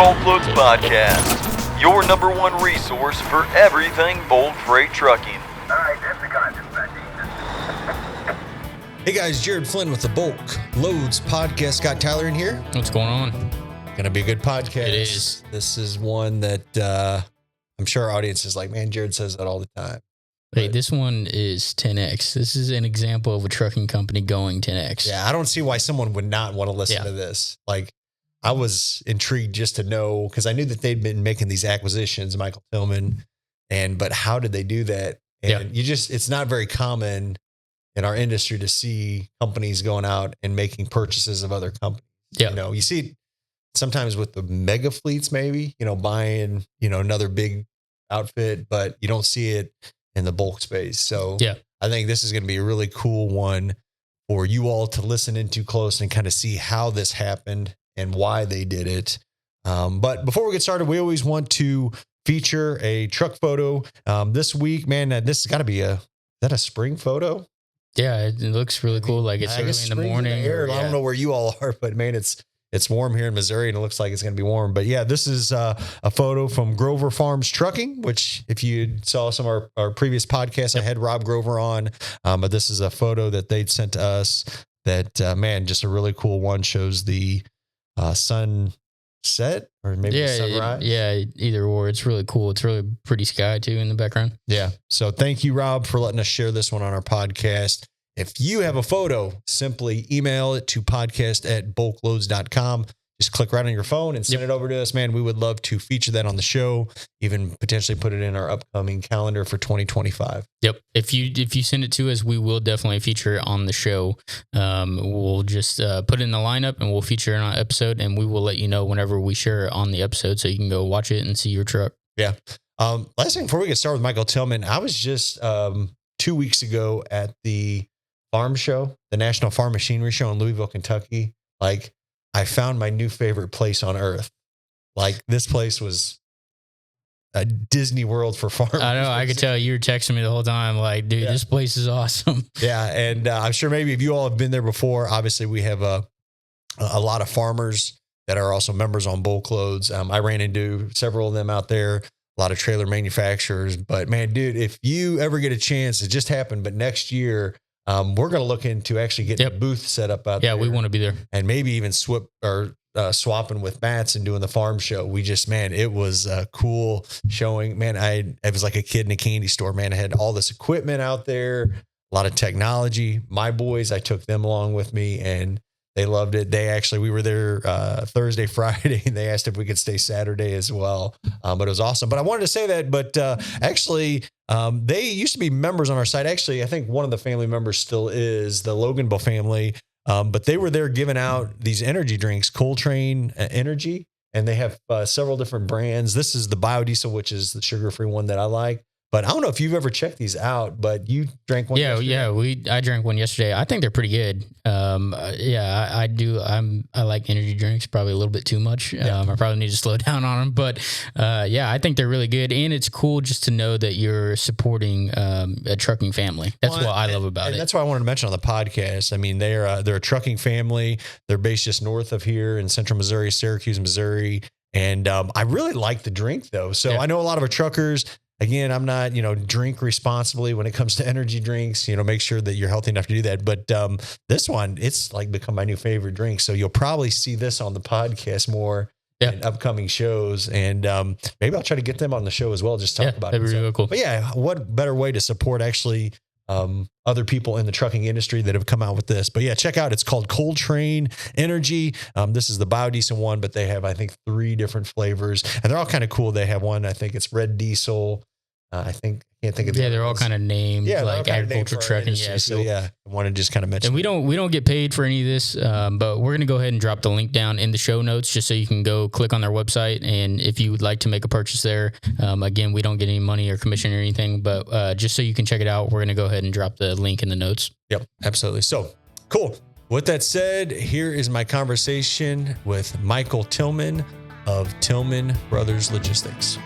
BulkLoads Podcast, your number one resource for everything bulk freight trucking. All right, that's the content. Hey guys, Jared Flinn with the BulkLoads Podcast. Scott Tyler in here. What's going on? Gonna be a good podcast. It is. This is one that I'm sure our audience is like, man, Jared says that all the time. Hey, this one is 10X. This is an example of a trucking company going 10X. Yeah, I don't see why someone would not want to listen to this. Like, I was intrigued just to know, because I knew that they'd been making these acquisitions, Michael Tilmon, but how did they do that? And it's not very common in our industry to see companies going out and making purchases of other companies. Yeah. You know, you see it sometimes with the mega fleets, maybe, buying, another big outfit, but you don't see it in the bulk space. So I think this is going to be a really cool one for you all to listen into close and kind of see how this happened and why they did it. But before we get started, we always want to feature a truck photo. This week, man, this has got to be is that a spring photo? Yeah, it looks really cool. Like it's early in the morning. I don't know where you all are, but man, it's warm here in Missouri and it looks like it's going to be warm. But yeah, this is a photo from Grover Farms Trucking, which if you saw some of our previous podcasts, I had Rob Grover on. But this is a photo that they'd sent to us that, man, just a really cool one. Shows the sunset or maybe the sunrise. Either or. It's really cool. It's really pretty sky too in the background. Yeah. So thank you, Rob, for letting us share this one on our podcast. If you have a photo, simply email it to podcast@bulkloads.com. Just click right on your phone and send it over to us, man. We would love to feature that on the show, even potentially put it in our upcoming calendar for 2025. Yep. If you send it to us, we will definitely feature it on the show. We'll just put it in the lineup and we'll feature it on an episode, and we will let you know whenever we share it on the episode so you can go watch it and see your truck. Yeah. Last thing before we get started with Michael Tilmon, I was just 2 weeks ago at the farm show, the National Farm Machinery Show in Louisville, Kentucky. Like, I found my new favorite place on earth. Like, this place was a Disney World for farmers. I know. I could tell you were texting me the whole time. Like, dude, this place is awesome. Yeah. And I'm sure maybe if you all have been there before, obviously we have a lot of farmers that are also members on BulkLoads. I ran into several of them out there, a lot of trailer manufacturers. But man, dude, if you ever get a chance, it just happened, but next year, we're going to look into actually getting a booth set up out there. Yeah, we want to be there. And maybe even swapping with Matt's and doing the farm show. It was a cool showing. Man, I was like a kid in a candy store, man. I had all this equipment out there, a lot of technology. My boys, I took them along with me and they loved it. We were there Thursday, Friday, and they asked if we could stay Saturday as well. But it was awesome. But I wanted to say that, but they used to be members on our site. Actually, I think one of the family members still is the Loganville family. But they were there giving out these energy drinks, Coltrane Energy, and they have several different brands. This is the biodiesel, which is the sugar-free one that I like. But I don't know if you've ever checked these out, but you drank one yesterday. I drank one yesterday. I think they're pretty good. I do. I like energy drinks probably a little bit too much. I probably need to slow down on them, but I think they're really good. And it's cool just to know that you're supporting a trucking family. That's what I love about it. That's why I wanted to mention on the podcast. I mean, they're a trucking family. They're based just north of here in central Missouri, Syracuse, Missouri. And I really like the drink though. So I know a lot of our truckers. Again, I'm not, drink responsibly when it comes to energy drinks, make sure that you're healthy enough to do that. But this one, it's like become my new favorite drink. So you'll probably see this on the podcast more in upcoming shows. And maybe I'll try to get them on the show as well. Just talk about it. That'd be really cool. But yeah, what better way to support actually other people in the trucking industry that have come out with this. But yeah, check out, it's called Coltrane Energy. This is the biodiesel one, but they have, I think, 3 different flavors and they're all kind of cool. They have one, I think it's red diesel. I can't think of the they're all kind of named like agriculture trucking. I want to just kind of mention. And we don't get paid for any of this, but we're going to go ahead and drop the link down in the show notes just so you can go click on their website. And if you would like to make a purchase there, again, we don't get any money or commission or anything, but just so you can check it out, we're going to go ahead and drop the link in the notes. Yep, absolutely. So cool. With that said, here is my conversation with Michael Tilmon of Tillman Brothers Logistics.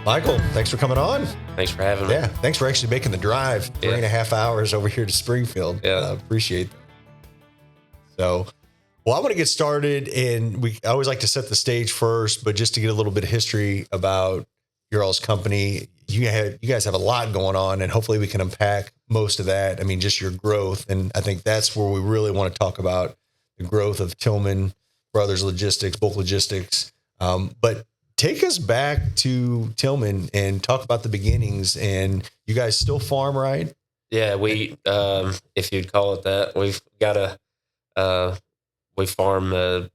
Michael, thanks for coming on. Thanks for having me. Yeah, thanks for actually making the drive 3.5 hours over here to Springfield. Yeah. Appreciate that. So Well, I want to get started, and I always like to set the stage first, but just to get a little bit of history about your all's company. You guys have a lot going on, and hopefully we can unpack most of that. I mean, just your growth, and I think that's where we really want to talk about the growth of Tillman Brothers Logistics, Bulk Logistics. But take us back to Tilmon and talk about the beginnings. And you guys still farm, right? Yeah, we if you'd call it that, we've got we farm, I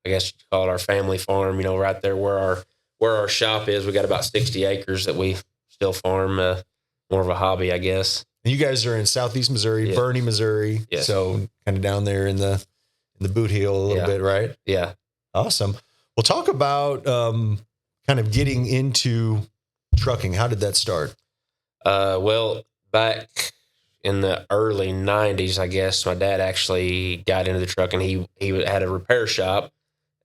guess you'd call it our family farm, right there where our shop is. We got about 60 acres that we still farm, more of a hobby, I guess. And you guys are in Southeast Missouri, Yeah. Bernie, Missouri. Yes. So kind of down there in the boot heel a little bit, right? Yeah. Awesome. Well, talk about kind of getting into trucking. How did that start? Well, back in the early 90s, I guess, my dad actually got into the trucking. He had a repair shop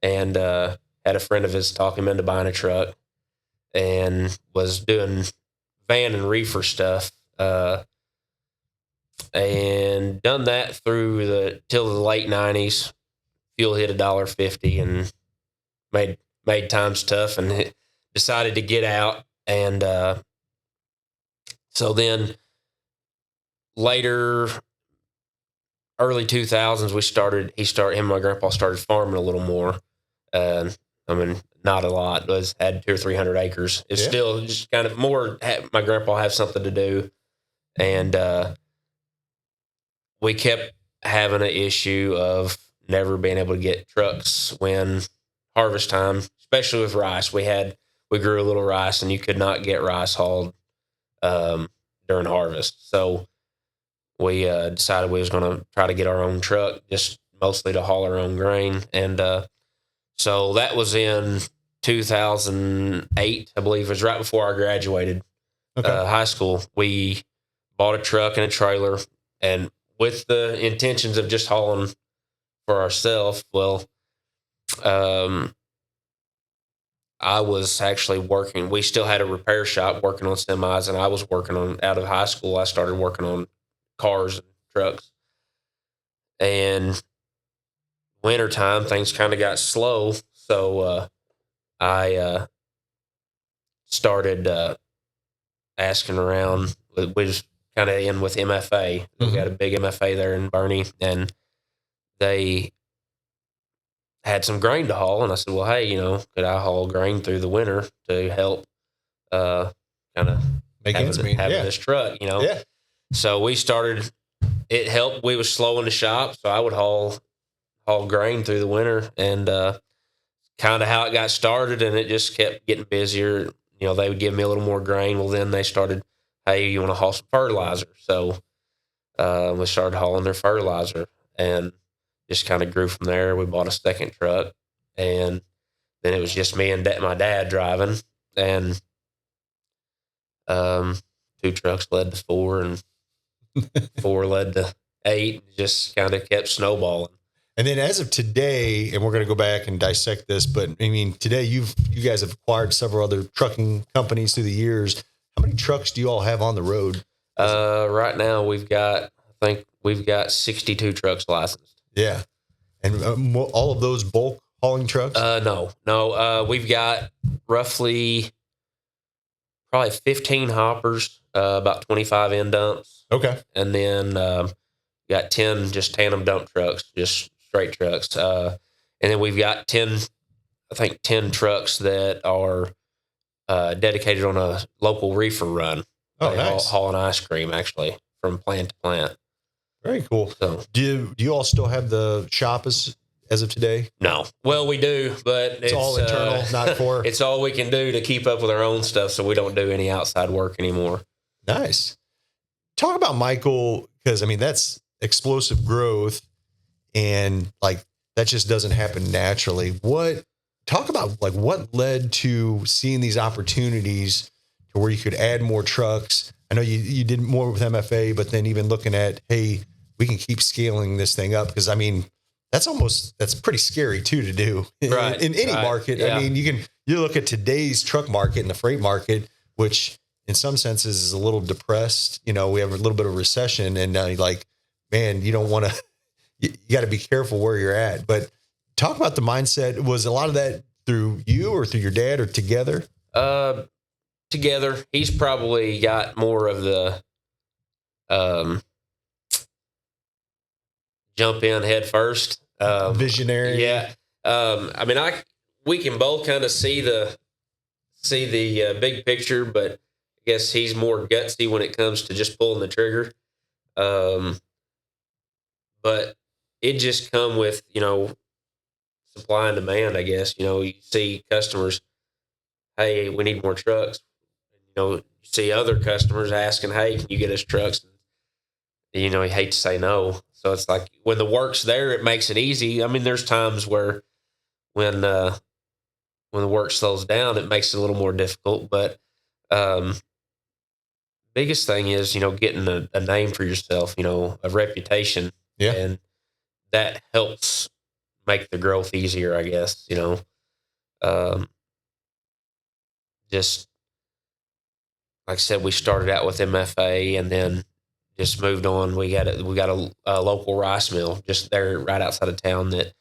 and had a friend of his talk him into buying a truck and was doing van and reefer stuff. And done that till the late 90s. Fuel hit $1.50 and made times tough and decided to get out. And so then later, early 2000s, him and my grandpa started farming a little more. I mean, not a lot, had 200 or 300 acres. It's still just kind of more, my grandpa has something to do. And we kept having an issue of never being able to get trucks when harvest time, especially with rice. We grew a little rice and you could not get rice hauled during harvest. So we decided we was going to try to get our own truck, just mostly to haul our own grain. And so that was in 2008, I believe. It was right before I graduated high school. We bought a truck and a trailer, and with the intentions of just hauling for ourselves. Well, I was actually working. We still had a repair shop working on semis, and I was working on, out of high school, I started working on cars and trucks. And wintertime, things kind of got slow. So I started asking around. We was kind of in with MFA. We got a big MFA there in Bernie, and they had some grain to haul. And I said, well, hey, could I haul grain through the winter to help kind of having this truck, Yeah. So we started, it helped. We was slow in the shop, so I would haul grain through the winter, and kind of how it got started, and it just kept getting busier. They would give me a little more grain. Well, then they started, hey, you want to haul some fertilizer? So we started hauling their fertilizer, and just kind of grew from there. We bought a second truck, and then it was just me and my dad driving, and 2 trucks led to 4, and 4 led to 8. Just kind of kept snowballing. And then as of today, and we're going to go back and dissect this, but I mean, today you guys have acquired several other trucking companies through the years. How many trucks do you all have on the road? Right now we've got 62 trucks licensed. Yeah. And all of those bulk hauling trucks? No. We've got roughly probably 15 hoppers, about 25 end dumps. Okay. And then got 10 just tandem dump trucks, just straight trucks. And then we've got 10 trucks that are dedicated on a local reefer run. Oh, nice. Hauling ice cream, actually, from plant to plant. Very cool. So, do you all still have the shop as of today? No. Well, we do, but it's all internal, not for... It's all we can do to keep up with our own stuff, so we don't do any outside work anymore. Nice. Talk about Michael, because, I mean, that's explosive growth, and, that just doesn't happen naturally. Talk about, what led to seeing these opportunities to where you could add more trucks? I know you did more with MFA, but then even looking at, hey, we can keep scaling this thing up, because, I mean, that's pretty scary too to do right, in any market. Yeah. I mean, you look at today's truck market and the freight market, which in some senses is a little depressed. We have a little bit of recession, and man, you don't want to you got to be careful where you're at. But talk about the mindset. Was a lot of that through you or through your dad or together? Together. He's probably got more of the jump in head first. Visionary. Yeah. I mean, we can both kind of see the big picture, but I guess he's more gutsy when it comes to just pulling the trigger. But it just come with, supply and demand, I guess. You see customers, hey, we need more trucks. You see other customers asking, hey, can you get us trucks? And, you hate to say no. So it's like when the work's there, it makes it easy. I mean, there's times where when the work slows down, it makes it a little more difficult. But biggest thing is, getting a name for yourself, a reputation. Yeah. And that helps make the growth easier, I guess, just like I said, we started out with MFA and then just moved on. We got a local rice mill just there right outside of town that,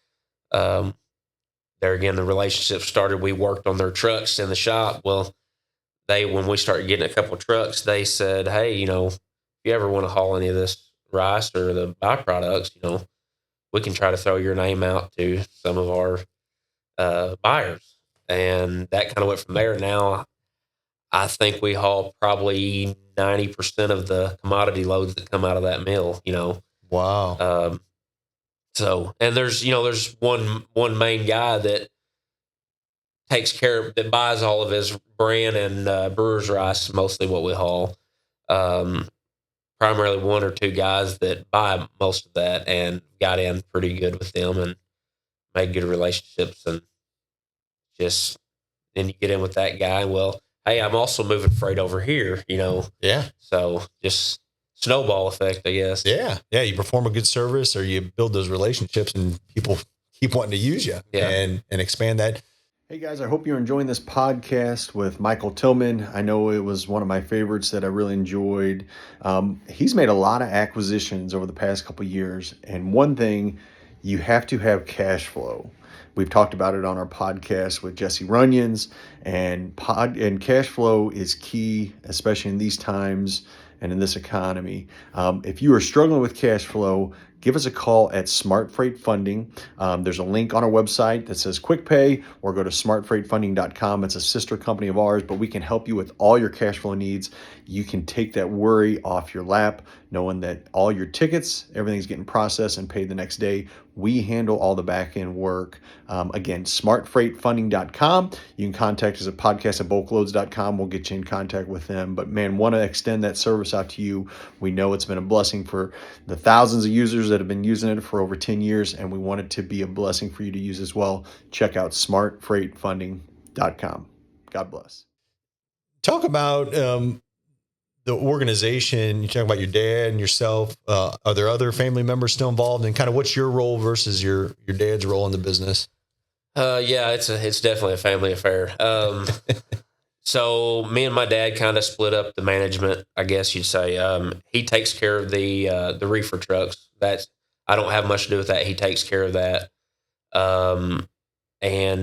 there again, the relationship started. We worked on their trucks in the shop. Well, when we started getting a couple of trucks, they said, hey, if you ever want to haul any of this rice or the byproducts, we can try to throw your name out to some of our buyers. And that kind of went from there. Now, I think we haul probably 90% of the commodity loads that come out of that mill, Wow. And there's one main guy that that buys all of his brand and brewer's rice, mostly what we haul. Primarily one or two guys that buy most of that, and got in pretty good with them and made good relationships. And just then you get in with that guy. Well, hey, I'm also moving freight over here, Yeah. So just snowball effect, I guess. Yeah. Yeah. You perform a good service or you build those relationships and people keep wanting to use you and expand that. Hey guys, I hope you're enjoying this podcast with Michael Tillman. I know it was one of my favorites that I really enjoyed. He's made a lot of acquisitions over the past couple of years. And one thing, you have to have cash flow. We've talked about it on our podcast with Jesse Runyons, and cash flow is key, especially in these times and in this economy. If you are struggling with cash flow, give us a call at Smart Freight Funding. There's a link on our website that says Quick Pay, or go to smartfreightfunding.com. It's a sister company of ours, but we can help you with all your cash flow needs. You can take that worry off your lap, knowing that all your tickets, everything's getting processed and paid the next day. We handle all the back end work. Again, smartfreightfunding.com. You can contact us at podcast@bulkloads.com. We'll get you in contact with them. But man, want to extend that service out to you. We know it's been a blessing for the thousands of users that have been using it for over 10 years, and we want it to be a blessing for you to use as well. Check out smartfreightfunding.com. God bless. Talk about the organization. You talk about your dad and yourself. Are there other family members still involved? And kind of what's your role versus your dad's role in the business? Yeah, it's definitely a family affair. So me and my dad kind of split up the management, I guess you'd say. He takes care of the reefer trucks. I don't have much to do with that. He takes care of that. And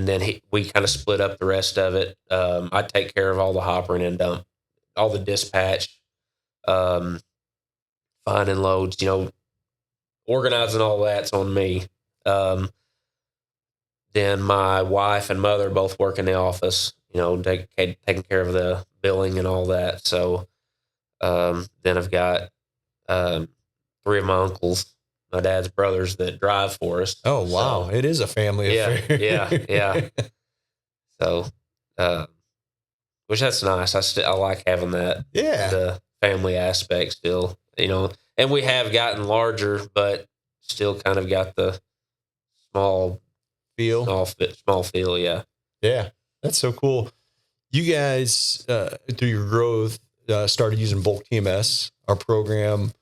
then we kind of split up the rest of it. I take care of all the hoppering and dump, all the dispatch, finding loads, organizing all that's on me. Then my wife and mother both work in the office, taking care of the billing and all that. So then I've got three of my uncles, my dad's brothers, that drive for us. Oh, wow. So, it is a family affair. Yeah. So, which that's nice. I like having that. Yeah. The family aspect still, and we have gotten larger, but still kind of got the small feel. Yeah. Yeah. That's so cool. You guys, through your growth, started using Bulk TMS, our program.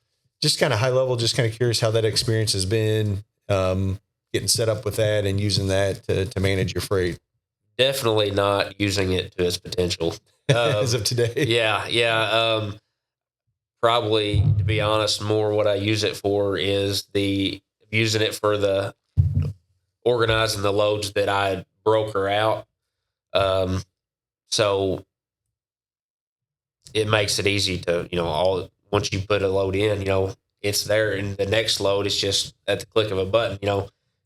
Just kind of high level, just kind of curious how that experience has been, getting set up with that and using that to manage your freight. Definitely not using it to its potential. As of today. Yeah. Probably, to be honest, more what I use it for is using it for the organizing the loads that I broker out. So it makes it easy to, once you put a load in, it's there, and the next load is just at the click of a button,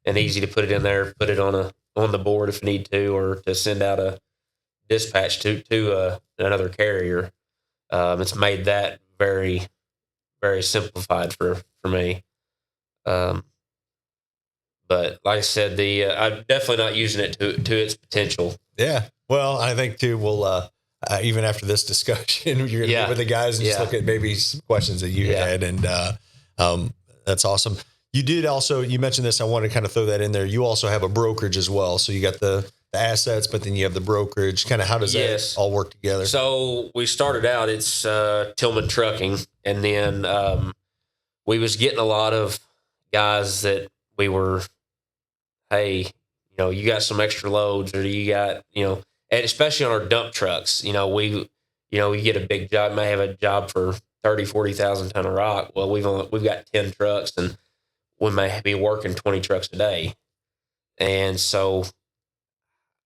and easy to put it in there, put it on the board if need to, or to send out a dispatch to another carrier. It's made that very, very simplified for me. But like I said, I'm definitely not using it to its potential. Yeah. Well, I think too, we'll, even after this discussion, you're going to meet with the guys and just look at maybe some questions that you had. And that's awesome. You mentioned this. I wanted to kind of throw that in there. You also have a brokerage as well. So you got the assets, but then you have the brokerage. Kind of how does that all work together? So we started out, it's Tillman Trucking. And then we was getting a lot of guys that we were, hey, you got some extra loads, or you got, and especially on our dump trucks, we get a big job, may have a job for 30, 40,000 ton of rock. Well, we've got 10 trucks, and we may be working 20 trucks a day. And so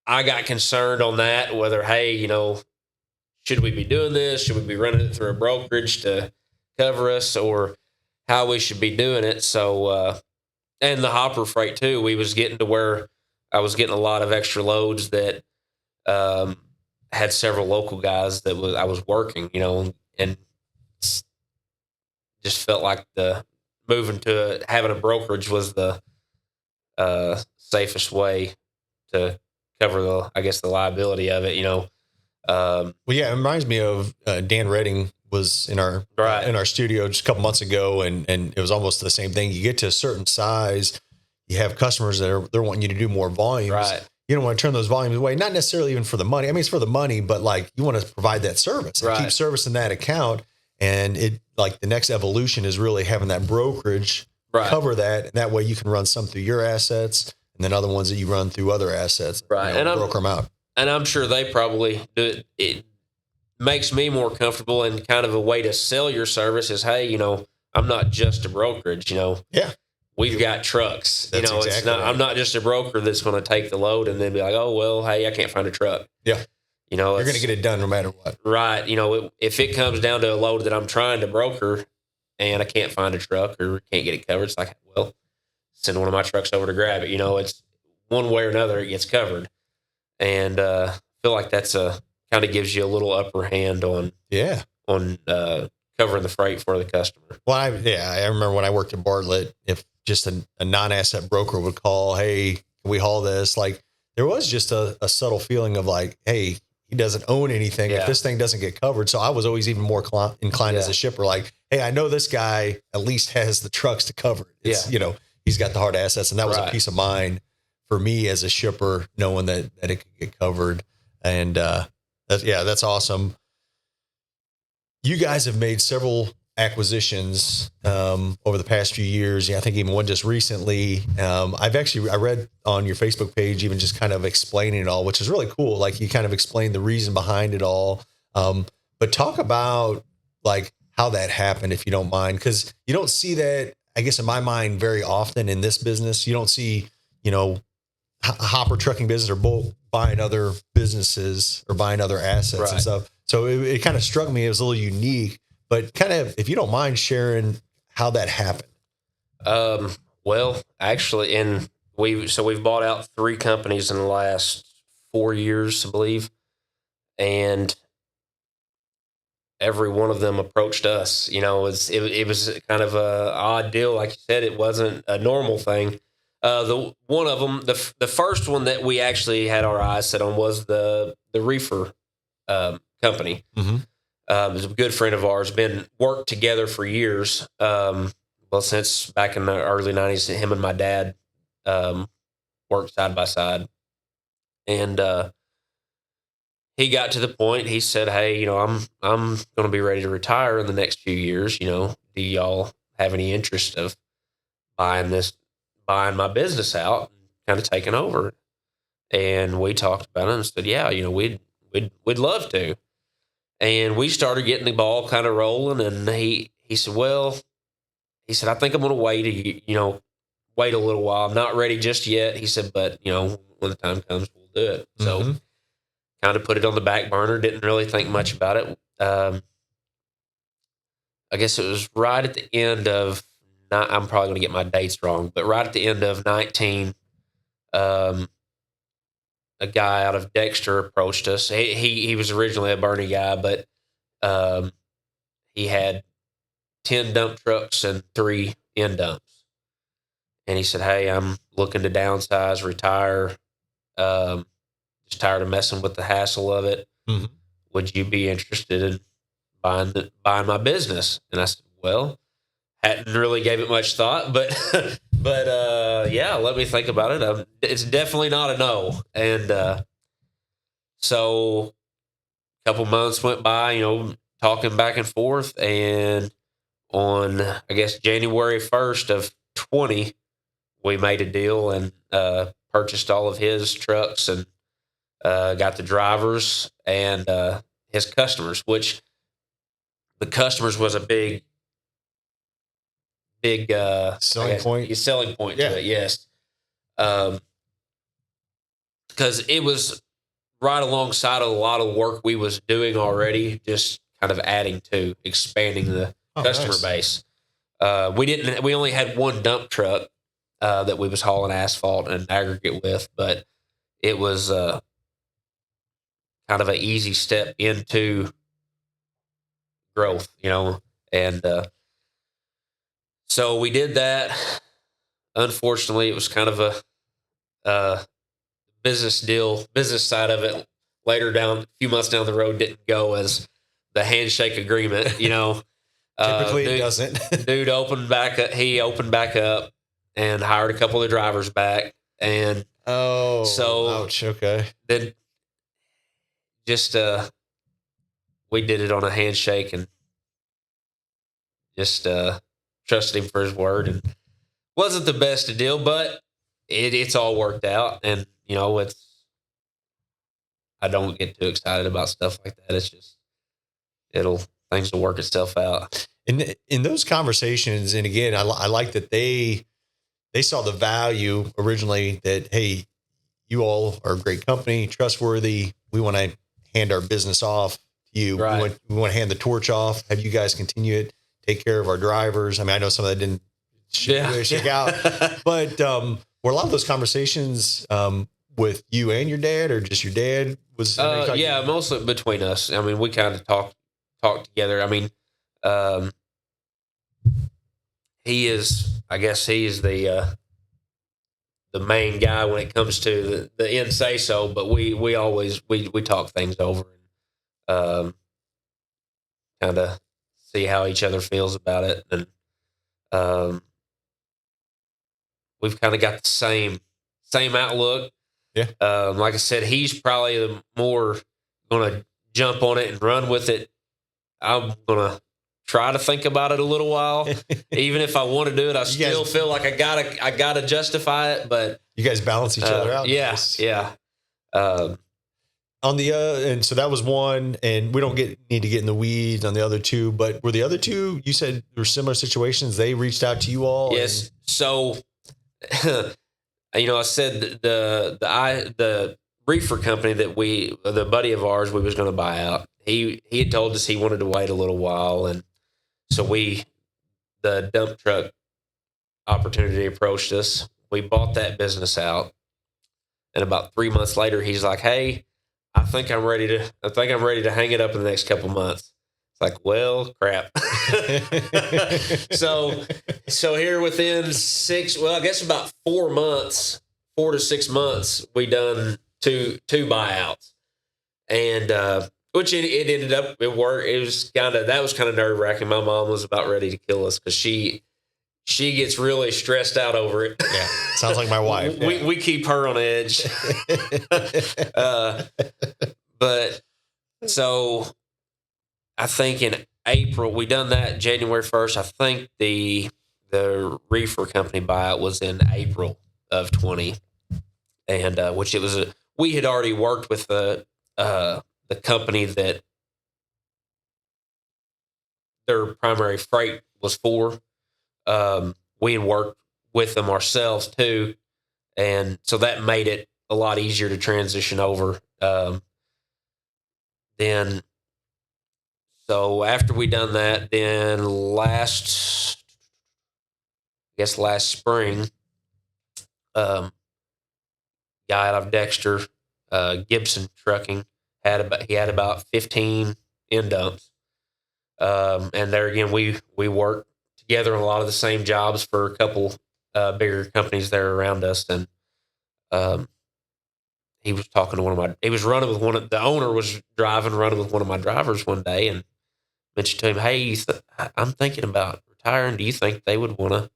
I got concerned on that, whether, hey, should we be doing this? Should we be running it through a brokerage to cover us, or how we should be doing it? So, and the hopper freight too, we was getting to where I was getting a lot of extra loads that had several local guys that I was working, and just felt like the moving to having a brokerage was the safest way to cover the liability of it, Well, yeah, it reminds me of Dan Redding was in our studio just a couple months ago, and it was almost the same thing. You get to a certain size, you have customers that they're wanting you to do more volumes. Right. You don't want to turn those volumes away, not necessarily even for the money. I mean, it's for the money, but like you want to provide that service and keep servicing that account. And it like the next evolution is really having that brokerage cover that. And that way you can run some through your assets and then other ones that you run through other assets. Right. And broker them out. And I'm sure they probably do it. It makes me more comfortable, and kind of a way to sell your service is, hey, I'm not just a brokerage, Yeah. We've got trucks. That's It's exactly not. right. I'm not just a broker that's going to take the load and then be like, oh well, hey, I can't find a truck. Yeah. You're going to it's get it done no matter what. right. If it comes down to a load that I'm trying to broker and I can't find a truck or can't get it covered, it's like, well, send one of my trucks over to grab it. It's one way or another, it gets covered, and I feel like that's kind of gives you a little upper hand on covering the freight for the customer. Well, I remember when I worked at Bartlett, if just a non-asset broker would call, hey, can we haul this? Like there was just a subtle feeling of like, hey, he doesn't own anything if this thing doesn't get covered. So I was always even more inclined as a shipper, like, hey, I know this guy at least has the trucks to cover it. It's, he's got the hard assets. And that was a peace of mind for me as a shipper, knowing that it could get covered. And that's awesome. You guys have made several acquisitions over the past few years. Yeah, I think even one just recently. I read on your Facebook page, even just kind of explaining it all, which is really cool. Like you kind of explained the reason behind it all. But talk about like how that happened, if you don't mind, because you don't see that, I guess in my mind, very often in this business. You don't see, a hopper trucking business or bulk buying other businesses or buying other assets and stuff. So it kind of struck me. It was a little unique. But kind of, if you don't mind sharing how that happened. Well, actually, we've bought out 3 companies in the last 4 years, I believe, and every one of them approached us. It was kind of a odd deal, like you said. It wasn't a normal thing. One of them, the first one that we actually had our eyes set on was the reefer company. Mm-hmm. It was a good friend of ours, been worked together for years. Since back in the early 90s, him and my dad worked side by side. And he got to the point, he said, hey, I'm going to be ready to retire in the next few years. Do y'all have any interest of buying my business out and kind of taking over? And we talked about it and said, yeah, we'd love to. And we started getting the ball kind of rolling, and he said, I think I'm going to wait wait a little while. I'm not ready just yet. He said, but, you know, when the time comes, we'll do it. So kind of put it on the back burner. Didn't really think much about it. I guess it was right at the end of, I'm probably going to get my dates wrong, but right at the end of 19, a guy out of Dexter approached us. He was originally a Bernie guy, but he had 10 dump trucks and 3 end dumps. And he said, hey, I'm looking to downsize, retire. Just tired of messing with the hassle of it. Mm-hmm. Would you be interested in buying my business? And I said, well, hadn't really gave it much thought, but yeah, let me think about it. It's definitely not a no. And so a couple months went by, you know, talking back and forth, and on, I guess, January 1st of 20, we made a deal and purchased all of his trucks and got the drivers and his customers, which the customers was a big selling point. Selling point to it, yes. Because it was right alongside of a lot of work we was doing already, just kind of adding to expanding the customer base. We only had one dump truck that we was hauling asphalt and aggregate with, but it was kind of an easy step into growth, you know, and so we did that. Unfortunately, it was kind of a business side of it. Later down, a few months down the road, didn't go as the handshake agreement, you know. Typically, it doesn't. Dude opened back up. He opened back up and hired a couple of drivers back. And ouch. Okay. Then just we did it on a handshake and just trusted him for his word, and wasn't the best deal, but it's all worked out. And you know, I don't get too excited about stuff like that. It's just things will work itself out. In those conversations, and again, I like that they saw the value originally that, hey, you all are a great company, trustworthy. We want to hand our business off to you. Right. We want to hand the torch off, have you guys continue it, take care of our drivers. I mean, I know some of that didn't shake out, but were a lot of those conversations with you and your dad, or just your dad was? Yeah, mostly between us. I mean, we kind of talked together. I mean, he is the main guy when it comes to the end say so, but we always talk things over and kind of see how each other feels about it. And we've kind of got the same outlook. Yeah. Like I said, he's probably the more going to jump on it and run with it. I'm going to try to think about it a little while. Even if I want to do it, I still feel like I gotta justify it. But you guys balance each other out. Yeah. Yeah. On the and so that was one, and we don't need to get in the weeds on the other two, but were the other two, you said there were similar situations, they reached out to you all? Yes. So, you know, I said the reefer company that the buddy of ours we was going to buy out, he had told us he wanted to wait a little while, and so the dump truck opportunity approached us. We bought that business out, and about 3 months later, he's like, "Hey, I think I'm ready to hang it up in the next couple months." It's like, well, crap. So here within I guess about 4 to 6 months, we done two buyouts, and which it ended up, it worked. That was kind of nerve wracking. My mom was about ready to kill us because she gets really stressed out over it. Yeah, sounds like my wife. Yeah. We keep her on edge. But so I think in April, we done that January 1st. I think the reefer company buyout was in April of 20. And which it was we had already worked with the company that their primary freight was for. We had worked with them ourselves too. And so that made it a lot easier to transition over. Then, so after we done that, then last spring, guy out of Dexter, Gibson Trucking, had about 15 end dumps. And there again, we worked together on a lot of the same jobs for a couple bigger companies there around us. And he was talking to he was running with the owner was running with one of my drivers one day and mentioned to him, hey, I'm thinking about retiring. Do you think they would want to,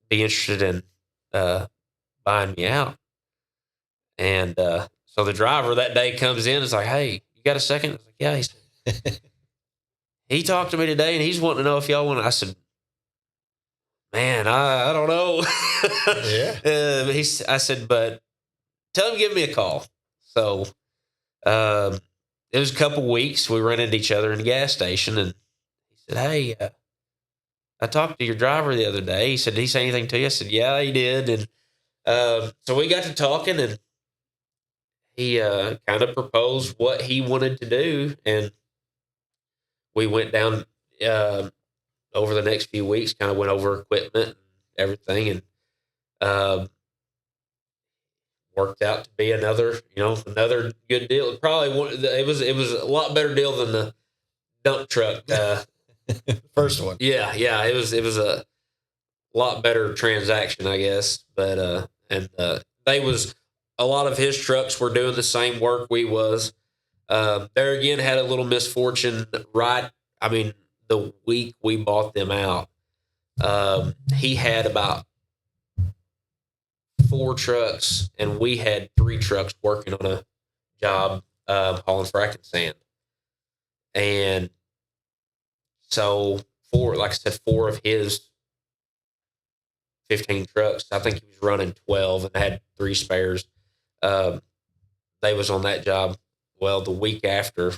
be interested in buying me out? And so the driver that day comes in and is like, hey, you got a second? I was like, yeah. He said, he talked to me today and he's wanting to know if y'all want to. I said, man, I don't know. Yeah. I said, but tell him to give me a call. So it was a couple weeks. We ran into each other in the gas station and he said, hey, I talked to your driver the other day. He said, did he say anything to you? I said, yeah, he did. And so we got to talking and he kind of proposed what he wanted to do. And we went down over the next few weeks, kind of went over equipment and everything, and worked out to be another good deal. It was a lot better deal than the dump truck first one. Yeah, it was a lot better transaction, I guess. But a lot of his trucks were doing the same work we was. There again, had a little misfortune. The week we bought them out, he had about 4 trucks, and we had 3 trucks working on a job hauling frac and sand. And so 4 of his 15 trucks, I think he was running 12 and had 3 spares. They was on that job. Well, the week after,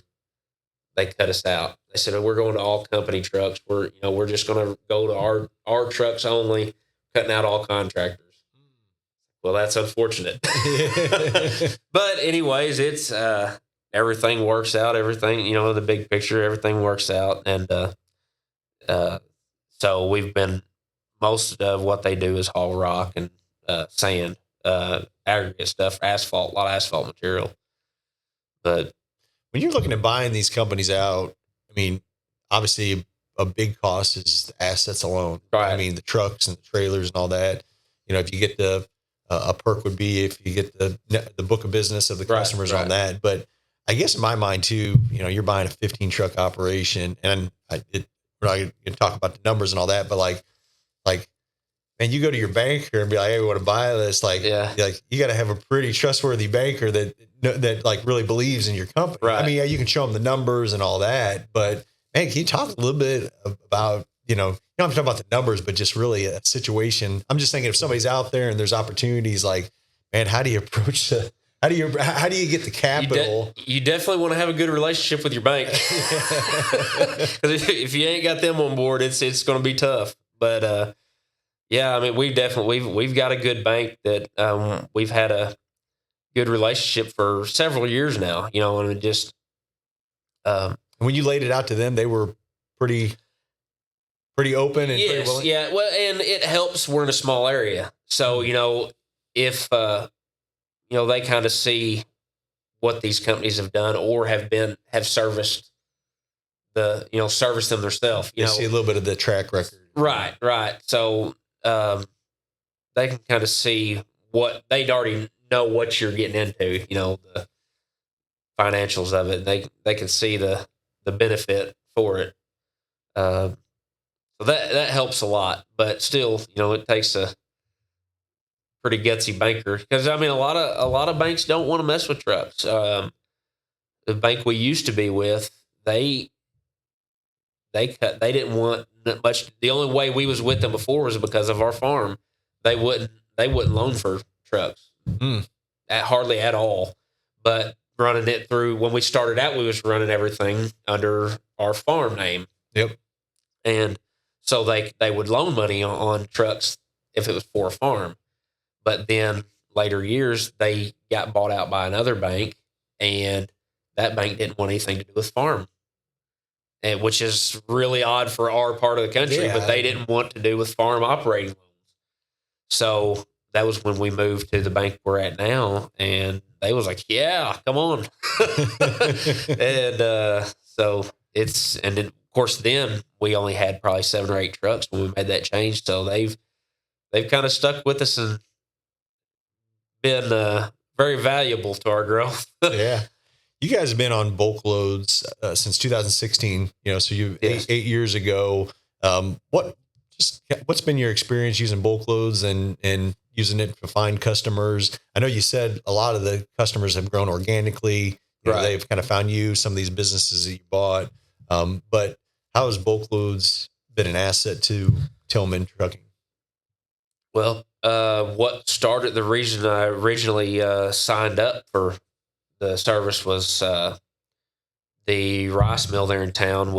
they cut us out. They said, we're going to all company trucks. We're just going to go to our trucks only, cutting out all contractors. Well, that's unfortunate. But anyways, it's everything works out. Everything, the big picture, everything works out. And so we've been, most of what they do is haul rock and sand, aggregate stuff, asphalt, a lot of asphalt material. But when you're looking at buying these companies out, I mean, obviously a big cost is the assets alone. Right. I mean, the trucks and the trailers and all that. If you get a perk would be if you get the book of business of the customers on that. But I guess in my mind too, you're buying a 15 truck operation, and we're not going to talk about the numbers and all that, but like, man, you go to your banker and be like, hey, we want to buy this. You got to have a pretty trustworthy banker that like really believes in your company. Right. I mean, yeah, you can show them the numbers and all that, but man, can you talk a little bit about, you don't have to talk about the numbers, but just really a situation. I'm just thinking if somebody's out there and there's opportunities, like, man, how do you approach how do you get the capital? You definitely want to have a good relationship with your bank. Because if you ain't got them on board, it's going to be tough. But, yeah, I mean, we've got a good bank that we've had a good relationship for several years now, and just when you laid it out to them, they were pretty open and pretty willing. Yeah. Well, and it helps. We're in a small area, so if they kind of see what these companies have done or have serviced serviced them themselves. You see a little bit of the track record. Right. So they can kind of see what they'd already know what you're getting into, the financials of it. They can see the benefit for it. So that helps a lot, but still, it takes a pretty gutsy banker, because I mean, a lot of banks don't want to mess with trucks. The bank we used to be with, they didn't want much. The only way we was with them before was because of our farm. They wouldn't loan for trucks hardly at all. But running it through, when we started out, we was running everything under our farm name. Yep. And So they would loan money on trucks if it was for a farm. But then later years, they got bought out by another bank, and that bank didn't want anything to do with farm, and which is really odd for our part of the country, Yeah. but they didn't want to do with farm operating loans. So that was when we moved to the bank we're at now, and they was like, yeah, come on. And so and then, of course, then we only had probably 7 or 8 trucks when we made that change. So they've kind of stuck with us and been very valuable to our growth. Yeah. You guys have been on BulkLoads since 2016, so you Yes. 8 years ago. What's been your experience using BulkLoads and using it to find customers? I know you said a lot of the customers have grown organically. Right. They've kind of found you, some of these businesses that you bought. But how has BulkLoads been an asset to Tillman Trucking? Well, what started the reason I originally signed up for the service was the rice mill there in town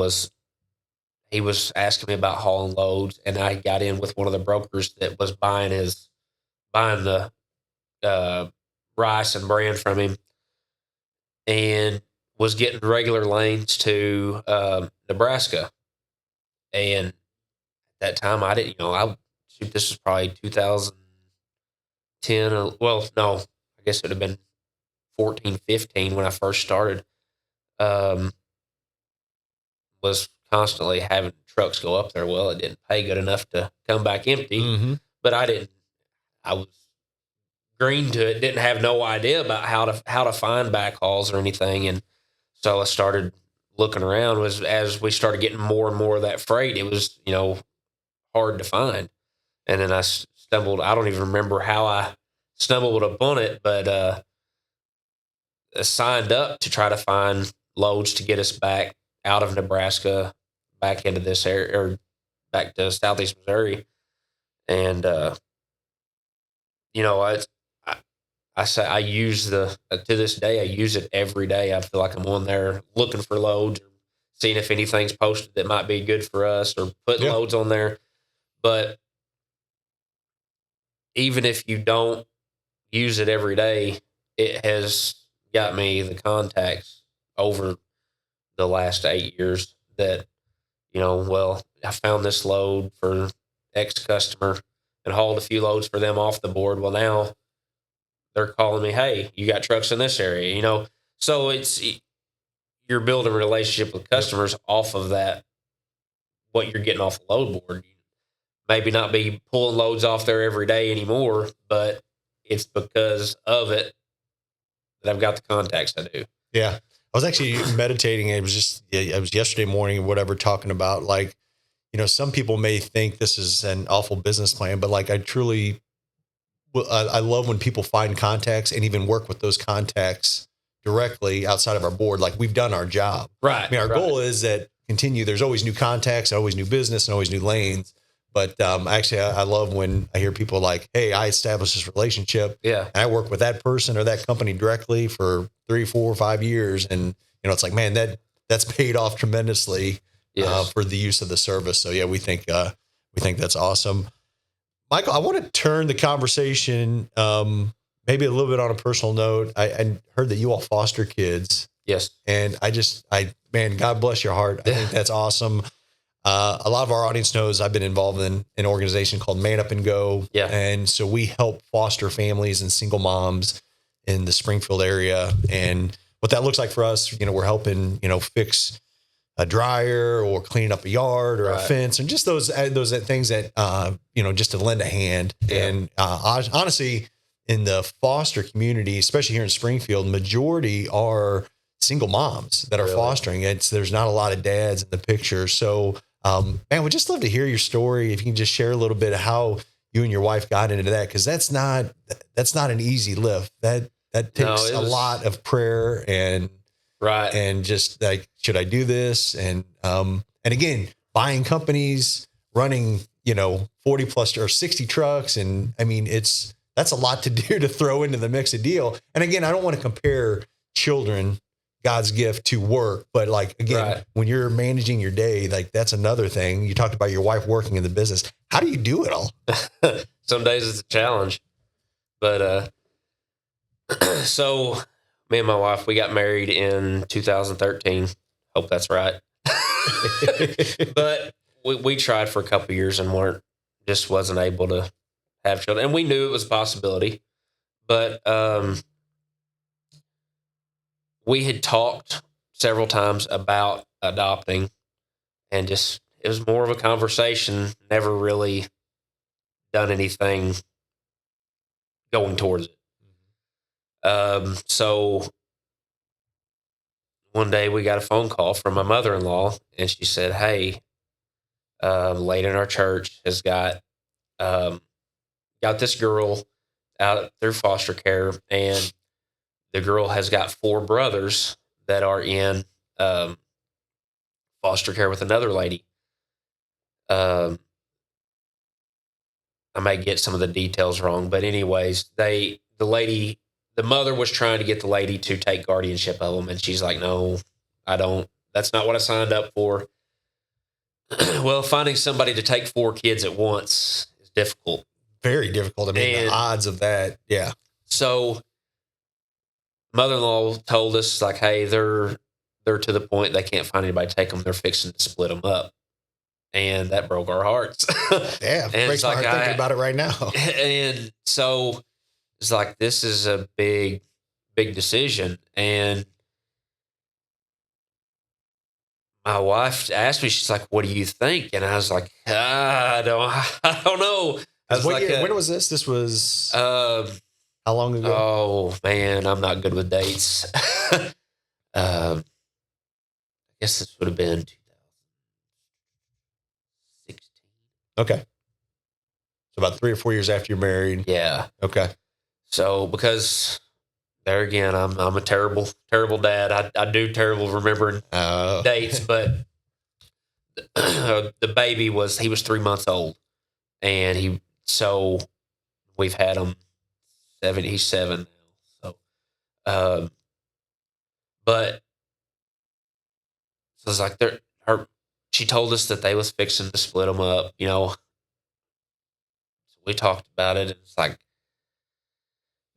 he was asking me about hauling loads, and I got in with one of the brokers that was buying the rice and bran from him, and was getting regular lanes to Nebraska. And at that time, I didn't, this was probably 2010. Well, no, I guess it would have been 14, 15 when I first started. Was constantly having trucks go up there. Well, it didn't pay good enough to come back empty, but I was green to it, didn't have no idea about how to find backhauls or anything. And so I started looking around. As we started getting more and more of that freight, it was, hard to find. And then I stumbled, I don't even remember how I stumbled upon it, but I signed up to try to find loads to get us back out of Nebraska, back into this area, or back to Southeast Missouri. And, I say I use to this day, I use it every day. I feel like I'm on there looking for loads, or seeing if anything's posted that might be good for us, or putting loads on there. But even if you don't use it every day, it has got me the contacts over the last 8 years that, I found this load for X customer and hauled a few loads for them off the board. Well, now they're calling me, hey, you got trucks in this area, so you're building a relationship with customers off of that, what you're getting off the load board. Maybe not be pulling loads off there every day anymore, but it's because of it that I've got the contacts I do. Yeah. I was actually meditating. It was yesterday morning or whatever, talking about some people may think this is an awful business plan, but I love when people find contacts and even work with those contacts directly outside of our board. Like, we've done our job. Right. I mean, our goal is that there's always new contacts, always new business, and always new lanes. But actually, I love when I hear people like, hey, I established this relationship. Yeah. And I work with that person or that company directly for 3, 4, 5 years. And, it's like, man, that's paid off tremendously for the use of the service. So, yeah, we think that's awesome. Michael, I want to turn the conversation maybe a little bit on a personal note. I heard that you all foster kids. Yes. And man, God bless your heart. I think that's awesome. A lot of our audience knows I've been involved in an organization called Man Up and Go. Yeah. And so we help foster families and single moms in the Springfield area. And what that looks like for us, we're helping, fix a dryer or clean up a yard or a fence, and just those things that, just to lend a hand. Yeah. And honestly, in the foster community, especially here in Springfield, majority are single moms that are fostering. There's not a lot of dads in the picture. So, man, we'd just love to hear your story. If you can just share a little bit of how you and your wife got into that, because that's not an easy lift. That takes a lot of prayer and just like, should I do this? And again, buying companies, running 40 plus or 60 trucks, and I mean that's a lot to do to throw into the mix of deal. And again, I don't want to compare children God's gift to work. But like, again, when you're managing your day, like that's another thing. You talked about your wife working in the business. How do you do it all? Some days it's a challenge, but, so me and my wife, we got married in 2013. Hope that's right. But we tried for a couple of years and wasn't able to have children. And we knew it was a possibility, but, we had talked several times about adopting, and just, it was more of a conversation, never really done anything going towards it. So one day we got a phone call from my mother-in-law, and she said, hey, lady in our church has got this girl out through foster care, and the girl has got 4 brothers that are in foster care with another lady. I might get some of the details wrong, but anyways, the mother was trying to get the lady to take guardianship of them, and she's like, no, I don't. That's not what I signed up for. Well, finding somebody to take 4 kids at once is difficult. Very difficult. I mean, the odds of that, yeah. So mother-in-law told us, like, hey, they're to the point they can't find anybody to take them. They're fixing to split them up. And that broke our hearts. Yeah, breaks my heart thinking about it right now. And so it's like, this is a big, big decision. And my wife asked me, she's like, what do you think? And I was like, I don't know. I was like, when was this? This was how long ago? Oh man, I'm not good with dates. I guess this would have been 2016. Okay. So about 3 or 4 years after you're married. Yeah. Okay. So because there again, I'm a terrible, terrible dad. I do terrible remembering dates, but the baby was 3 months old, and so we've had him 7. He's 7 now. So, but so it's like she told us that they was fixing to split them up, So we talked about it, and it's like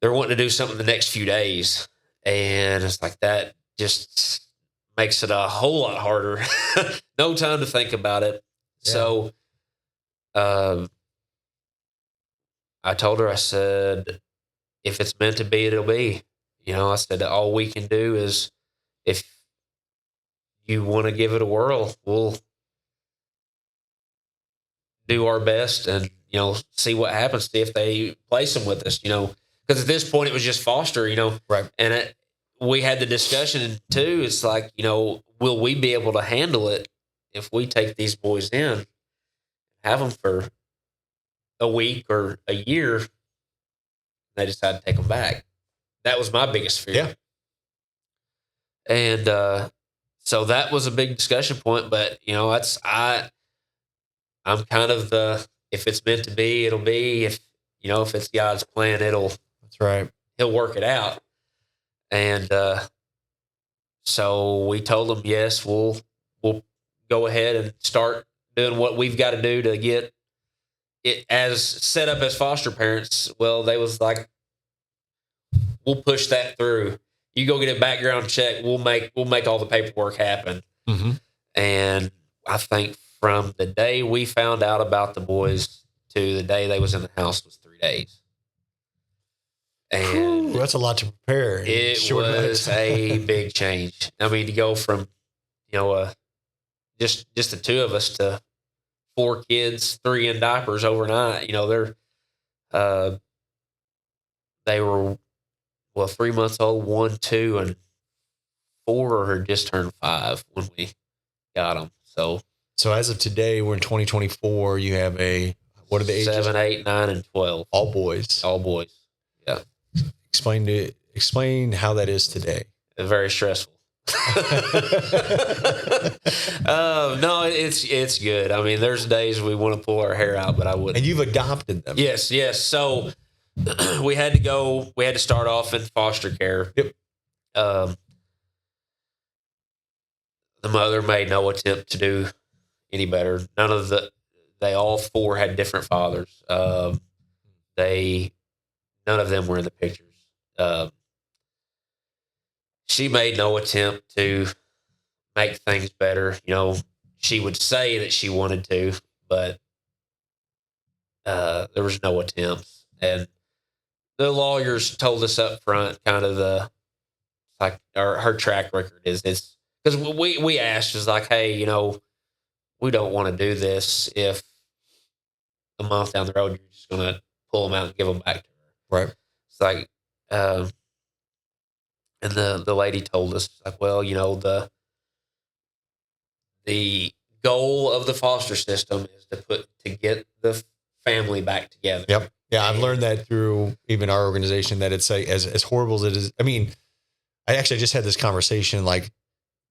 they're wanting to do something the next few days, and it's like that just makes it a whole lot harder. No time to think about it. Yeah. So, I told her, I said, if it's meant to be, it'll be. I said, all we can do is, if you want to give it a whirl, we'll do our best and, see what happens, see if they place them with us, because at this point it was just foster, Right. And we had the discussion too. It's like, will we be able to handle it if we take these boys in, have them for a week or a year, they decide to take them back? That was my biggest fear. Yeah. And so that was a big discussion point. But I'm kind of if it's meant to be, it'll be. If it's God's plan, that's right. He'll work it out. And so we told them, yes, we'll go ahead and start doing what we've got to do to get it as set up as foster parents. Well, they was like, we'll push that through. You go get a background check. We'll make all the paperwork happen. Mm-hmm. And I think from the day we found out about the boys to the day they was in the house was 3 days. And that's a lot to prepare. It was a big change. I mean, to go from, just the 2 of us to 4 kids, 3 in diapers overnight. They were 3 months old, 1, 2, and 4 had just turned 5 when we got them. So as of today, we're in 2024. You have what are the ages? 7, 8, 9, and 12. All boys. All boys. Yeah. Explain how that is today. Very stressful. No, it's good. I mean, there's days we want to pull our hair out, but I wouldn't. And you've adopted them. Yes. So we had to start off in foster care. Yep. the mother made no attempt to do any better. They all four had different fathers. None of them were in the pictures. She made no attempt to make things better. She would say that she wanted to, but there was no attempts. And the lawyers told us up front kind of her track record is because we asked, was like, hey, we don't want to do this if a month down the road you're just going to pull them out and give them back to her. Right. It's like, and the lady told us, like, well, the goal of the foster system is to get the family back together. Yep. Yeah, I've learned that through even our organization, that it's like, as horrible as it is. I mean, I just had this conversation. Like,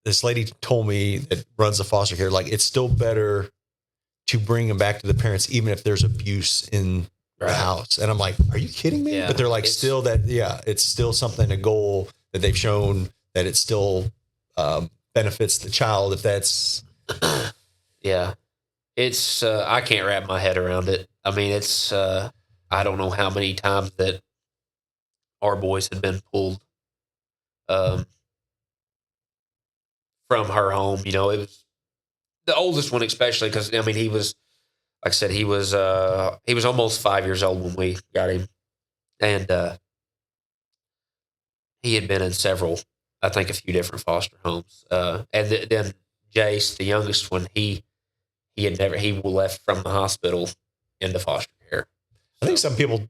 this lady told me that runs the foster care, like, it's still better to bring them back to the parents, even if there's abuse in the house. And I'm like, are you kidding me? Yeah, but they're like, it's still something, a goal that they've shown that it still benefits the child if that's. Yeah. It's, I can't wrap my head around it. I mean, it's, I don't know how many times that our boys had been pulled from her home. It was the oldest one, especially because, I mean, he was, like I said, he was almost 5 years old when we got him. And he had been in several, I think a few different foster homes. And then Jace, the youngest one, he left from the hospital into foster care. I think some people,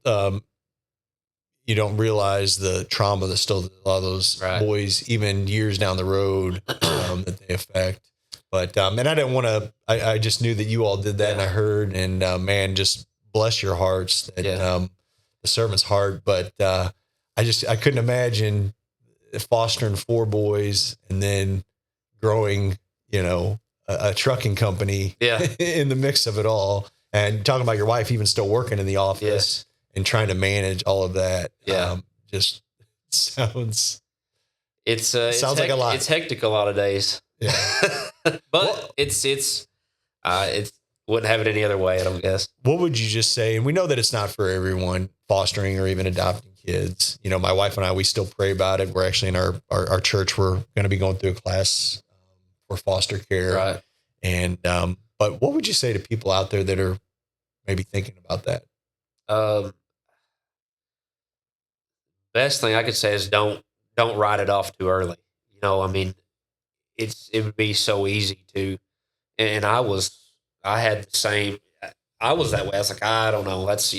you don't realize the trauma that still a lot of those boys, even years down the road, that they affect. But, and I didn't want to, I just knew that you all did that, and I heard, and man, just bless your hearts, that the servant's heart. But I couldn't imagine fostering 4 boys and then growing, a trucking company in the mix of it all. And talking about your wife even still working in the office and trying to manage all of that. Just sounds like a lot. It's hectic a lot of days. Yeah. But it's wouldn't have it any other way, I don't guess. What would you just say? And we know that it's not for everyone, fostering or even adopting kids. My wife and I, we still pray about it. We're actually in our church, we're going to be going through a class for foster care. Right. And, but what would you say to people out there that are maybe thinking about that? Best thing I could say is don't write it off too early. I mean, it would be so easy to, and I had the same, I was that way. I was like, I don't know. That's,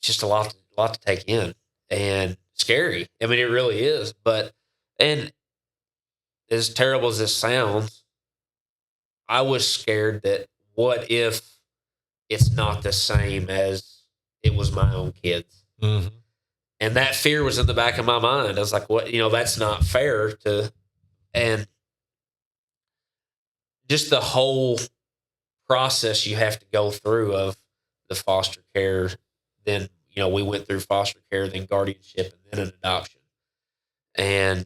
just a lot to take in and scary. I mean, it really is. But, and as terrible as this sounds, I was scared that what if it's not the same as it was my own kids? Mm-hmm. And that fear was in the back of my mind. I was like, what, that's not fair to, and just the whole process you have to go through of the foster care. Then, we went through foster care, then guardianship, and then an adoption. And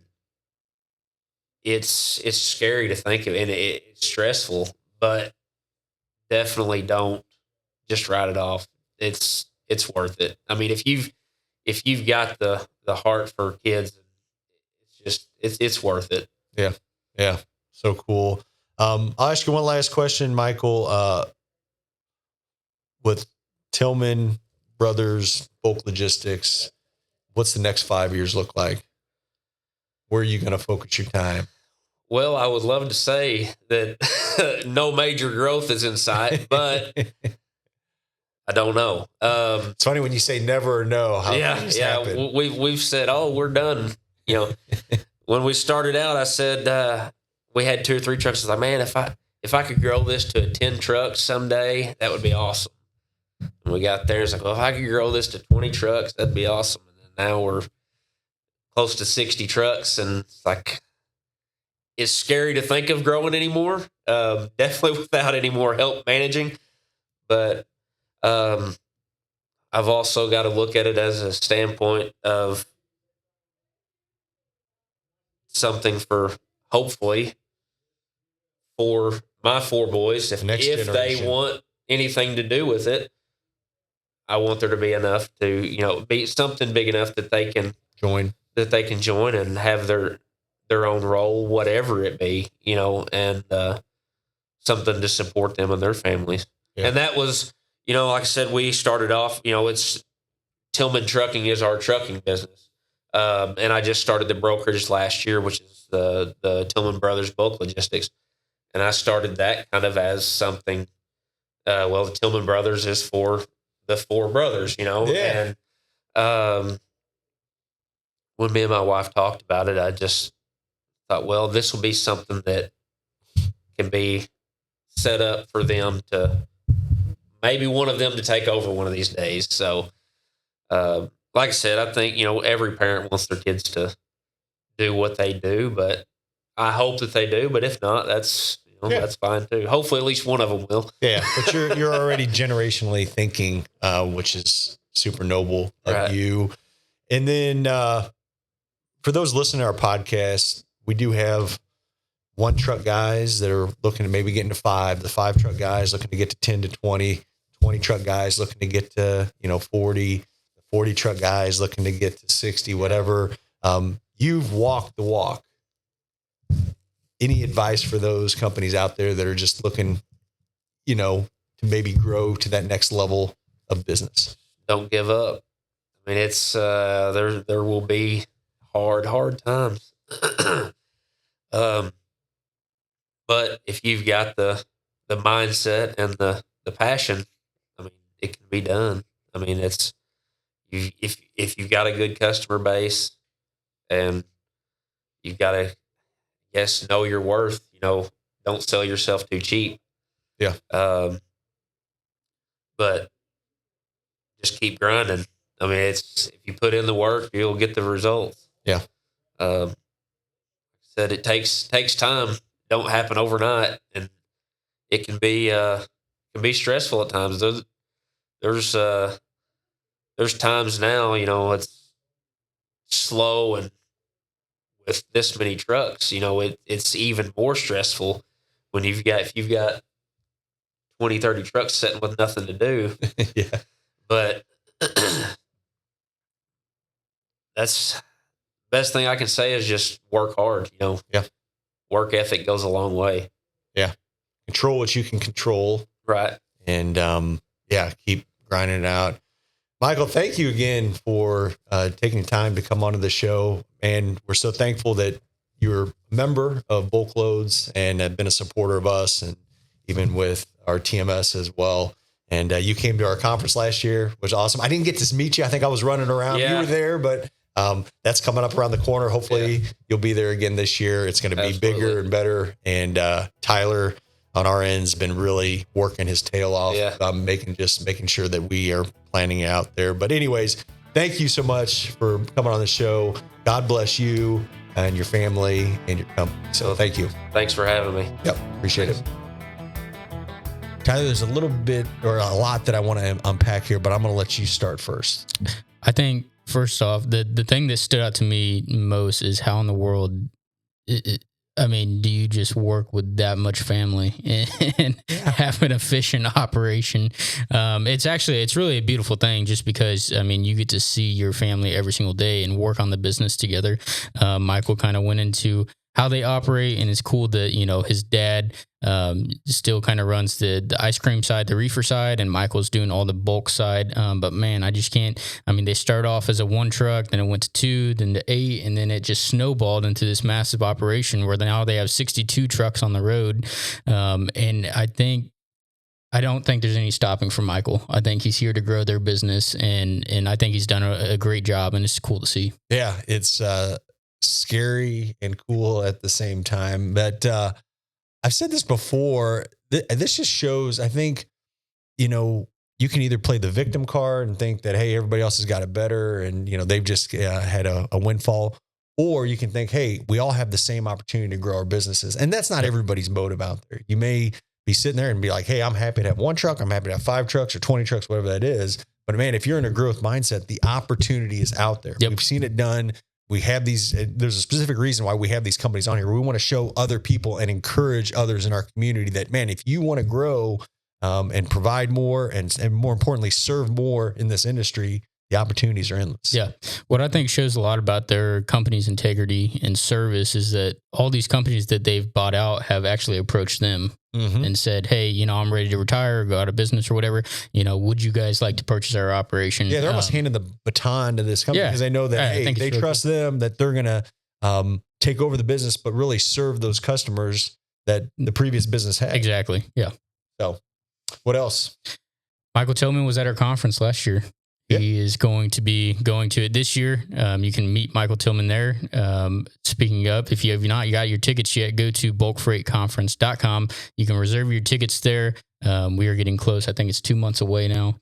it's scary to think of, and it's stressful, but definitely don't just write it off. It's worth it. I mean, if you've got the heart for kids, it's worth it. Yeah. Yeah. So cool. I'll ask you one last question, Michael. With Tillman Brothers, Bulk Logistics, what's the next 5 years look like? Where are you going to focus your time? Well, I would love to say that no major growth is in sight, but I don't know. It's funny when you say never know how things happen. We've said, we're done. When we started out, I said we had 2 or 3 trucks. I was like, man, if I could grow this to 10 trucks someday, that would be awesome. And we got there. It's like, well, if I could grow this to 20 trucks, that'd be awesome. And then now we're close to 60 trucks, and it's like, it's scary to think of growing anymore. Definitely without any more help managing. But I've also got to look at it as a standpoint of something for hopefully for my 4 boys. If they want anything to do with it, I want there to be enough to, be something big enough that they can join and have their own role, whatever it be, and something to support them and their families. Yeah. And that was, like I said, we started off, it's Tillman Trucking is our trucking business. And I just started the brokerage last year, which is the Tillman Brothers Bulk Logistics. And I started that kind of as something, the Tillman Brothers is for the 4 brothers, Yeah. And when me and my wife talked about it, I just thought, well, this will be something that can be set up for them to, maybe one of them to take over one of these days. So, like I said, I think, every parent wants their kids to do what they do, but I hope that they do. But if not, that's fine too. Hopefully at least one of them will. Yeah. But you're already generationally thinking, which is super noble of you. And then, for those listening to our podcast, we do have 1 truck guys that are looking to maybe get into 5, the 5 truck guys looking to get to 10 to 20 truck guys looking to get to, 40 truck guys looking to get to 60, whatever. You've walked the walk. Any advice for those companies out there that are just looking, to maybe grow to that next level of business? Don't give up. I mean, it's, there will be hard times. But if you've got the mindset and the passion, I mean, it can be done. I mean, it's, if you've got a good customer base and you've got to, know your worth, don't sell yourself too cheap. Yeah. But just keep grinding. I mean, if you put in the work, you'll get the results. Yeah. Said it takes time. Don't happen overnight, and it can be stressful at times. There's times now, it's slow, and with this many trucks, it's even more stressful when if you've got 20, 30 trucks sitting with nothing to do. Yeah. But that's best thing I can say is just work hard, Yeah. Work ethic goes a long way. Yeah. Control what you can control. Right. And, keep grinding it out. Michael, thank you again for taking time to come onto the show. And we're so thankful that you're a member of BulkLoads and have been a supporter of us and even with our TMS as well. And you came to our conference last year, which was awesome. I didn't get to meet you. I think I was running around. Yeah. You were there, but that's coming up around the corner. Hopefully you'll be there again this year. It's going to be bigger and better. And Tyler on our end has been really working his tail off, making sure that we are planning out there. But anyways, thank you so much for coming on the show. God bless you and your family and your company. So thank you. Thanks for having me. Yep. Appreciate it. Tyler, there's a little bit or a lot that I want to unpack here, but I'm going to let you start first. I think first off, the thing that stood out to me most is how in the world, do you just work with that much family and have an efficient operation? It's really a beautiful thing just because, you get to see your family every single day and work on the business together. Michael kind of went into how they operate, and it's cool that, his dad still kind of runs the ice cream side, the reefer side, and Michael's doing all the bulk side. But man, I just can't. They start off as a 1 truck, then it went to 2, then to 8, and then it just snowballed into this massive operation where now they have 62 trucks on the road. And I don't think there's any stopping for Michael. I think he's here to grow their business, and I think he's done a great job, and it's cool to see. Yeah, it's scary and cool at the same time. But I've said this before. This just shows, I think, you can either play the victim card and think that, hey, everybody else has got it better and, they've just had a windfall. Or you can think, hey, we all have the same opportunity to grow our businesses. And that's not everybody's motive out there. You may be sitting there and be like, hey, I'm happy to have 1 truck. I'm happy to have 5 trucks or 20 trucks, whatever that is. But man, if you're in a growth mindset, the opportunity is out there. Yep. We've seen it done we have these, there's a specific reason why we have these companies on here. We want to show other people and encourage others in our community that, man, if you want to grow and provide more and more importantly, serve more in this industry, the opportunities are endless. Yeah. What I think shows a lot about their company's integrity and service is that all these companies that they've bought out have actually approached them and said, hey, you know, I'm ready to retire or go out of business or whatever. You know, would you guys like to purchase our operation? Yeah, they're almost handing the baton to this company because they know that, hey, they trust them, that they're going to take over the business, but really serve those customers that the previous business had. Exactly. Yeah. So what else? Michael Tillman was at our conference last year. He is going to be going to it this year. You can meet Michael Tilmon there. Speaking of, if you have not got your tickets yet, go to bulkfreightconference.com. You can reserve your tickets there. We are getting close. I think it's 2 months away now.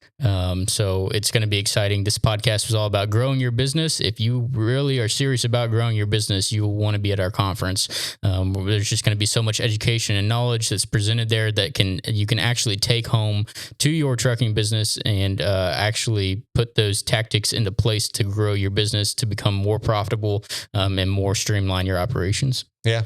So it's going to be exciting. This podcast was all about growing your business. If you really are serious about growing your business, you will want to be at our conference. There's just going to be so much education and knowledge that's presented there that you can actually take home to your trucking business and actually put those tactics into place to grow your business, to become more profitable and more streamline your operations. Yeah.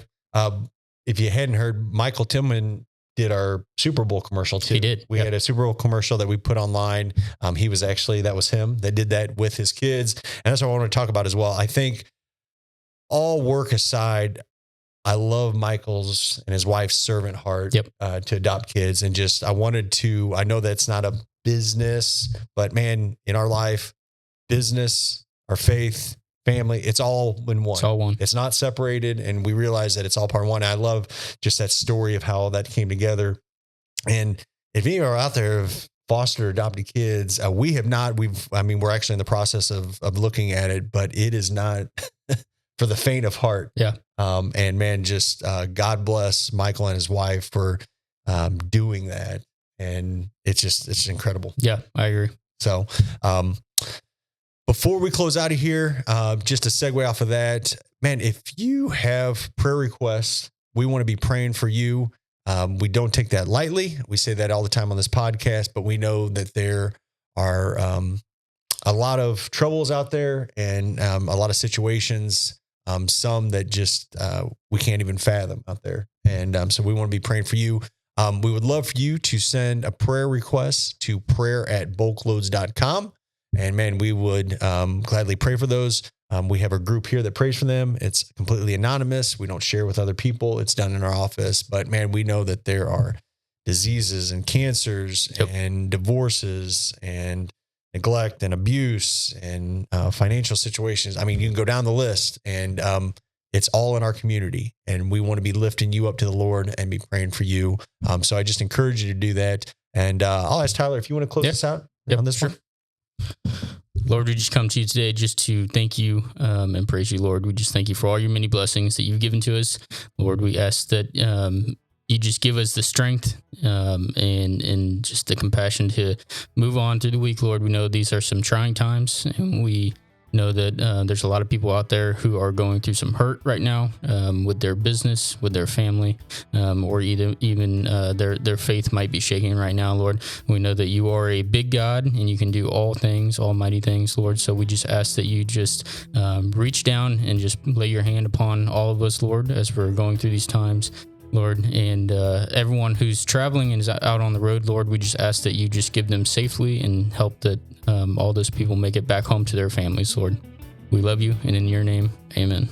If you hadn't heard, Michael Tilmon did our Super Bowl commercial too. He did. We had a Super Bowl commercial that we put online. That was him that did that with his kids. And that's what I want to talk about as well. I think all work aside, I love Michael's and his wife's servant heart to adopt kids. And just, I know that's not a business, but man, in our life, business, our faith, family, it's all in one. It's all one. It's not separated. And we realize that it's all part of one. I love just that story of how that came together. And if you are out there of foster adopted kids, we have not, we're actually in the process of looking at it, but it is not for the faint of heart. Yeah. And man, just God bless Michael and his wife for doing that. And it's incredible. Yeah, I agree. So, before we close out of here, just to segue off of that, man, if you have prayer requests, we want to be praying for you. We don't take that lightly. We say that all the time on this podcast, but we know that there are a lot of troubles out there and a lot of situations, some that just we can't even fathom out there. And so we want to be praying for you. We would love for you to send a prayer request to prayer@bulkloads.com. And man, we would gladly pray for those. We have a group here that prays for them. It's completely anonymous. We don't share with other people. It's done in our office. But man, we know that there are diseases and cancers and divorces and neglect and abuse and financial situations. I mean, you can go down the list and it's all in our community. And we want to be lifting you up to the Lord and be praying for you. So I just encourage you to do that. And I'll ask Tyler if you want to close this out on this one. Lord, we just come to you today just to thank you and praise you, Lord. We just thank you for all your many blessings that you've given to us. Lord, we ask that you just give us the strength and just the compassion to move on through the week, Lord. We know these are some trying times, and we know that there's a lot of people out there who are going through some hurt right now with their business, with their family, or even their faith might be shaking right now, Lord. We know that you are a big God and you can do all things, almighty things, Lord. So we just ask that you just reach down and just lay your hand upon all of us, Lord, as we're going through these times, Lord, and everyone who's traveling and is out on the road, Lord, we just ask that you just give them safely and help that all those people make it back home to their families, Lord. We love you, and in your name, amen.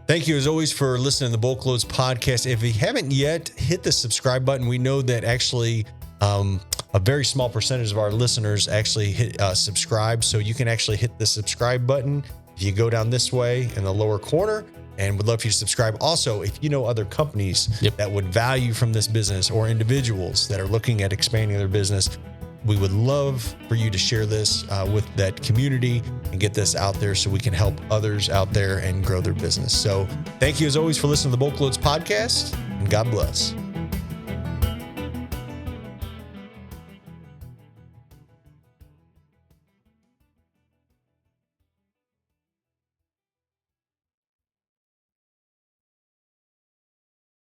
Thank you, as always, for listening to the BulkLoads Podcast. If you haven't yet, hit the subscribe button. We know that actually a very small percentage of our listeners actually hit subscribe, so you can actually hit the subscribe button if you go down this way in the lower corner. And would love for you to subscribe. Also, if you know other companies that would value from this business or individuals that are looking at expanding their business, we would love for you to share this with that community and get this out there so we can help others out there and grow their business. So thank you as always for listening to the BulkLoads Podcast, and God bless.